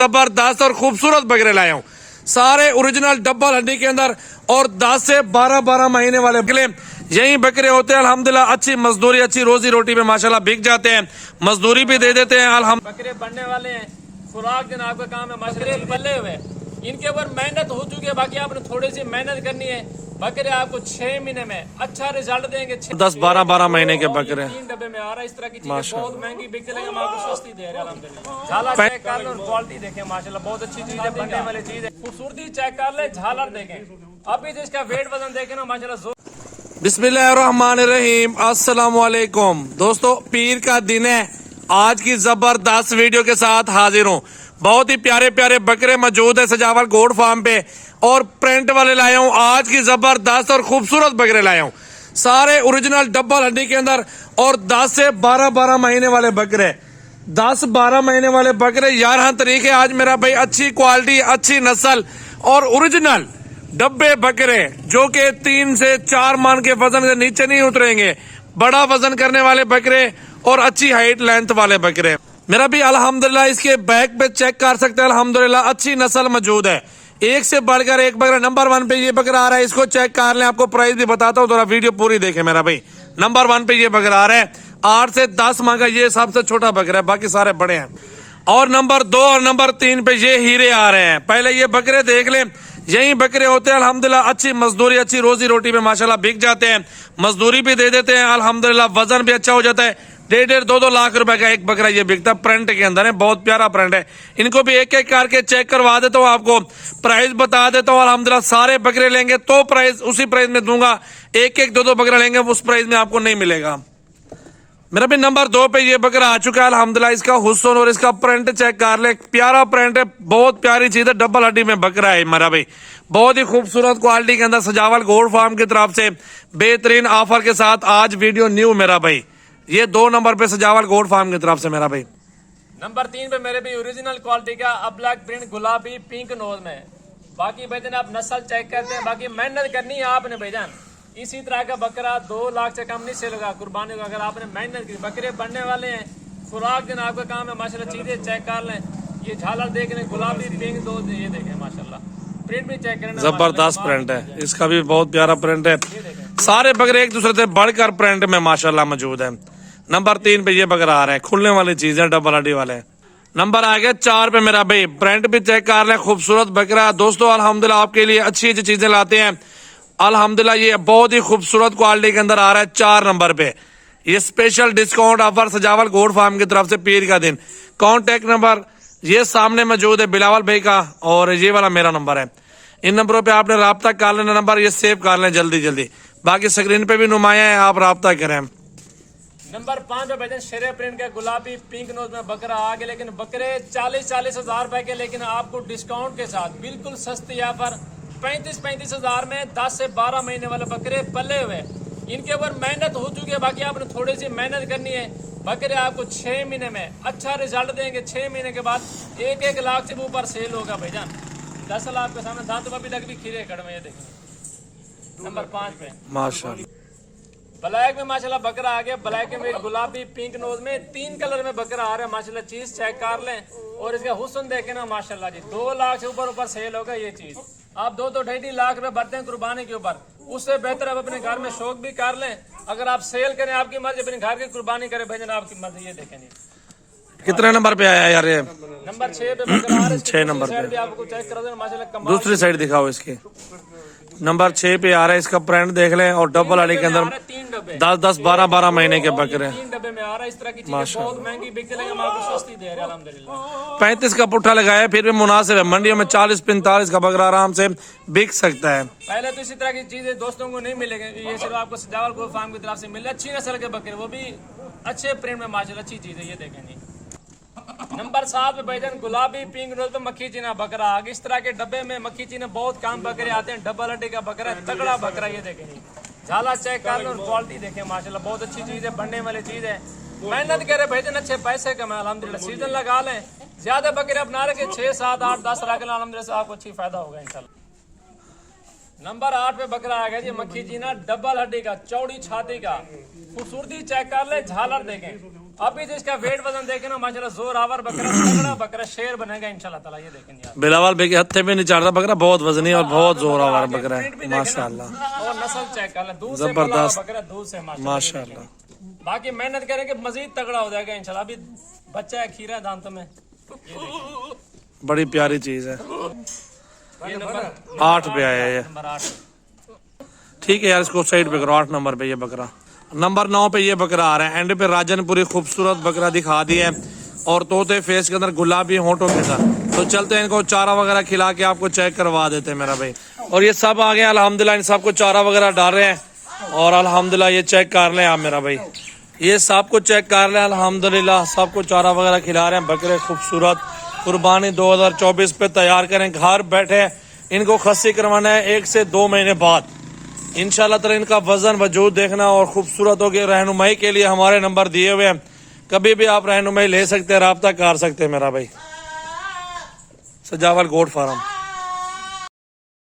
जबरदस्त और खूबसूरत बकरे लाया हूँ, सारे ओरिजिनल डबल हड्डी के अंदर और 10 से 12 महीने वाले बकरे यही बकरे होते हैं। अल्हम्दुलिल्लाह अच्छी मजदूरी, अच्छी रोजी रोटी में माशाल्लाह बिक जाते हैं, मजदूरी भी दे देते हैं। अल्हम्दुलिल्लाह बकरे बनने वाले हैं, खुराक देना आपका काम है। बकरे पले हुए इनके ऊपर मेहनत हो चुकी है, बाकी आपने थोड़ी सी मेहनत करनी है। बकरे आपको 6 महीने में अच्छा रिजल्ट देंगे। 10-12 महीने के बकरे 3 डब्बे में आ रहा है। इस तरह की चीजें बहुत महंगी बिकते, लेकिन हम आपको सस्ती दे रहे हैं अल्हम्दुलिल्लाह। झालर चेक कर लो और क्वालिटी देखें, माशाल्लाह बहुत अच्छी चीज है, बनने वाली चीज है। खूबसूरती चेक कर ले, झालर देखें, अभी तो इसका वेट वजन देखें ना माशाल्लाह। बिस्मिल्लाहिर्रहमानिर्रहीम, अस्सलाम वालेकुम दोस्तों, पीर का दिन है। आज की जबरदस्त वीडियो के साथ हाजिर हूँ। बहुत ही प्यारे प्यारे बकरे मौजूद है सजावल गोड फार्म पे और प्रिंट वाले लाया हूँ। आज की जबरदस्त और खूबसूरत बकरे लाया हूँ, सारे ओरिजिनल डबल हड्डी के अंदर और 10 से 12 महीने वाले बकरे। 10-12 महीने वाले बकरे 11 तारीख है आज मेरा भाई। अच्छी क्वालिटी, अच्छी नस्ल और ओरिजिनल डब्बे बकरे जो कि 3 से 4 मन के वजन से नीचे नहीं उतरेंगे, बड़ा वजन करने वाले बकरे और अच्छी हाइट लेंथ वाले बकरे मेरा भी। अल्हम्दुलिल्लाह इसके बैक पे चेक कर सकते हैं, अल्हम्दुलिल्लाह अच्छी नस्ल मौजूद है। एक से बढ़कर एक बकरा। नंबर 1 पे ये बकरा आ रहा है, इसको चेक कर लें। आपको प्राइस भी बताता हूँ, थोड़ा वीडियो पूरी देखें मेरा भाई। नंबर 1 पे ये बकरा आ रहा है, 8 से 10 माह का ये सबसे छोटा बकरा है, बाकी सारे बड़े हैं। और नंबर 2 और नंबर 3 पे ये हीरे आ रहे हैं। पहले ये बकरे देख लें, यही बकरे होते हैं। अल्हम्दुलिल्लाह अच्छी मजदूरी, अच्छी रोजी रोटी में माशाल्लाह बिक जाते हैं, मजदूरी भी दे देते हैं। अल्हम्दुलिल्लाह वजन भी अच्छा हो जाता है। 1.5-2 लाख रुपए का एक बकरा ये बिकता है, प्रिंट के अंदर है, बहुत प्यारा प्रिंट है। इनको भी एक एक करके चेक करवा देता हूँ, आपको प्राइस बता देता हूँ। अल्हम्दुलिल्लाह सारे बकरे लेंगे तो प्राइस उसी प्राइस में दूंगा, एक एक 2 बकरा लेंगे उस प्राइस में आपको नहीं मिलेगा मेरा भी। नंबर 2 पे ये बकरा आ चुका है। अल्हम्दुलिल्लाह इसका हुस्न और इसका प्रिंट चेक कर ले, प्यारा प्रिंट है, बहुत प्यारी चीज है। डबल हड्डी में बकरा है मेरा भाई, बहुत ही खूबसूरत क्वालिटी के अंदर सजावल गोड फार्म की तरफ से बेहतरीन ऑफर के साथ आज वीडियो न्यू मेरा भाई। ये 2 नंबर पे सजावल गोड फार्म की तरफ से मेरा भाई। नंबर 3 पे मेरे भी ओरिजिनल क्वालिटी का ब्लैक प्रिंट गुलाबी पिंक नोज में। बाकी भाईजान आप नस्ल चेक करते हैं, बाकी मेहनत करनी है आपने भाईजान। इसी तरह का बकरा 2 लाख से कम नहीं सेल होगा कुर्बानी का, अगर आपने मेहनत की। बकरे बनने वाले हैं, खुराक देना आपका काम है। माशाल्लाह चीजें चेक कर लें, ये झालर देख लें, गुलाबी पिंक दो ये देखें माशाल्लाह। प्रिंट भी चेक करें, जबरदस्त प्रिंट है, इसका भी बहुत प्यारा प्रिंट है। सारे बकरे एक दूसरे से बढ़कर प्रिंट में माशाल्लाह मौजूद है। नंबर 3 पे ये बकरा आ रहा है, खुलने वाली चीज है, डबल हड्डी वाले। नंबर आ गया 4 पे मेरा भाई, प्रिंट भी चेक कर ले, खूबसूरत बकरा। दोस्तों अल्हम्दुलिल्लाह आपके लिए अच्छी अच्छी चीजें लाते हैं। अल्हम्दुलिल्लाह ये बहुत ही खूबसूरत क्वालिटी के अंदर आ रहा है 4 नंबर पे। ये स्पेशल डिस्काउंट ऑफर सजावल गोड फार्म की तरफ से पीर का दिन। कॉन्टेक्ट नंबर ये सामने मौजूद है बिलावल भाई का, और ये वाला मेरा नंबर है। इन नंबरों पे आपने राब्ता कर लेना, नंबर ये सेव कर लें जल्दी जल्दी, बाकी स्क्रीन पे भी नुमाया है, आप राब्ता करें। नंबर 5 पे भाईजान शेरे प्रिंट का गुलाबी पिंक नोज में बकरा आ गया, लेकिन बकरे 40-40 हजार रुपए के, लेकिन आपको डिस्काउंट के साथ बिल्कुल सस्ती यहाँ पर 35-35 हजार में 10 से 12 महीने वाले बकरे पले हुए। इनके ऊपर मेहनत हो चुकी है, बाकी आपने थोड़ी सी मेहनत करनी है। बकरे आपको 6 महीने में अच्छा रिजल्ट देंगे। 6 महीने के बाद 1-1 लाख से ऊपर सेल होगा भाईजान। 10 लाख के सामने दांत अभी तक भी खीरे कड़मे, ये देखिए। नंबर 5 पे माशाल्लाह ब्लैक में माशाल्लाह बकरा आ गया। ब्लैक में गुलाबी पिंक नोज में 3 कलर में बकरा आ रहा है माशाल्लाह। चीज चेक कर लें और इसका हुस्न देखें ना माशाल्लाह जी। 2 लाख से ऊपर सेल होगा ये चीज। आप 2-2.5 लाख रुपए भरते हैं कुर्बानी के ऊपर, उससे बेहतर आप अपने घर में शौक भी कर लें। अगर आप सेल करें आपकी मर्जी, अपने घर की कुर्बानी करें भाईजान आपकी मर्जी। ये देखें जी कितने नंबर पे आया यार ये? नंबर 6 पे बकरा आ रहा है। 6 नंबर पे आपको चेक कर दें माशाल्लाह, कमाल। दूसरी साइड दिखाओ इसकी। नंबर 6 पे आ रहा है, इसका प्रिंट देख लें और डबल हड्डी के अंदर 10-12 महीने के बकरे। 3 डब्बे में आ रहा है। इस तरह की चीजें बहुत महंगी बिकती, लेकिन हम आपको सस्ती दे रहे हैं अल्हम्दुलिल्लाह। 35 का पुट्ठा लगाया, फिर भी मुनासिब है। मंडियों में 40-45 का बकरा आराम से बिक सकता है। पहले तो इसी तरह की चीजें दोस्तों को नहीं मिलेगी, ये सिर्फ आपको सजावल गोड फार्म की तरफ से मिले। अच्छी नस्ल के बकरे, वो भी अच्छे प्रिंट में माशाल्लाह, अच्छी चीज है। ये देखें जी। नंबर 7 पे भाईजान गुलाबी पिंक रोज पे मक्खी चीना बकरा आ गया। इस तरह के डब्बे में मक्खी चीना बहुत कम बकरे आते हैं। डबल हड्डी का बकरा, तगड़ा बकरा। ये देखें जी, झाला चेक कर लो और क्वालिटी देखें माशाल्लाह, बहुत अच्छी चीज है, बनने वाली चीज है। मेहनत करे भाईजान, अच्छे पैसे कमाए अल्हम्दुलिल्लाह। सीजन लगा लें, ज्यादा बकरे अपना रखे, 6, 7, 8, 10 रख लें अल्हम्दुलिल्लाह से आपको अच्छी फायदा होगा इंशाल्लाह। नंबर 8 पे बकरा आ गया जी मक्खी चीना, डबल हड्डी का, चौड़ी छाती का। खूबसूरती चेक कर ले, झालर देखें, अभी जो इसका वेट वजन देखे ना माशाल्लाह जोरावर बकरा, तगड़ा बकरा, शेर बनेगा इंशाल्लाह ताला। ये देखें यार, बिलावल भाई के हत्थे पे नहीं चढ़ रहा बकरा, बहुत वजनी और बहुत जोरावर बकरा है माशाल्लाह। और नस्ल चेक कर ले, दूध से जबरदस्त पला बकरा, दूध से माशाल्लाह। बाकी मेहनत करेंगे मजीद तगड़ा हो जाएगा इंशाल्लाह। अभी बच्चा है, खीरा है दांतों में। बड़ी प्यारी चीज है। ये नंबर 8 पे आया ये, नंबर 8। ठीक है यार, इसको साइड पे करो। 8 नंबर पे ये बकरा। नंबर 9 पे ये बकरा आ रहा है। एंड पे राजनपुरी खूबसूरत बकरा दिखा दी है और तोते फेस के अंदर गुलाबी होंठों के साथ। तो चलते हैं, इनको चारा वगैरह खिला के आपको चेक करवा देते हैं मेरा भाई। और ये सब आ गए अल्हम्दुलिल्लाह, इन सबको चारा वगैरह डाल रहे हैं और अल्हम्दुलिल्लाह ये चेक कर लें आप मेरा भाई, ये सबको चेक कर लें अल्हम्दुलिल्लाह। सबको चारा वगैरह खिला रहे हैं। बकरे खूबसूरत, कुर्बानी 2024 पे तैयार करें, घर बैठे इनको खस्सी करवाना है 1 से 2 महीने बाद इंशाल्लाह ताला। इनका वजन वजूद देखना और खूबसूरत होगी। रहनुमाई के लिए हमारे नंबर दिए हुए हैं, कभी भी आप रहनुमाई ले सकते हैं, रब्ता कर सकते हैं मेरा भाई। सजावल गोट फार्म।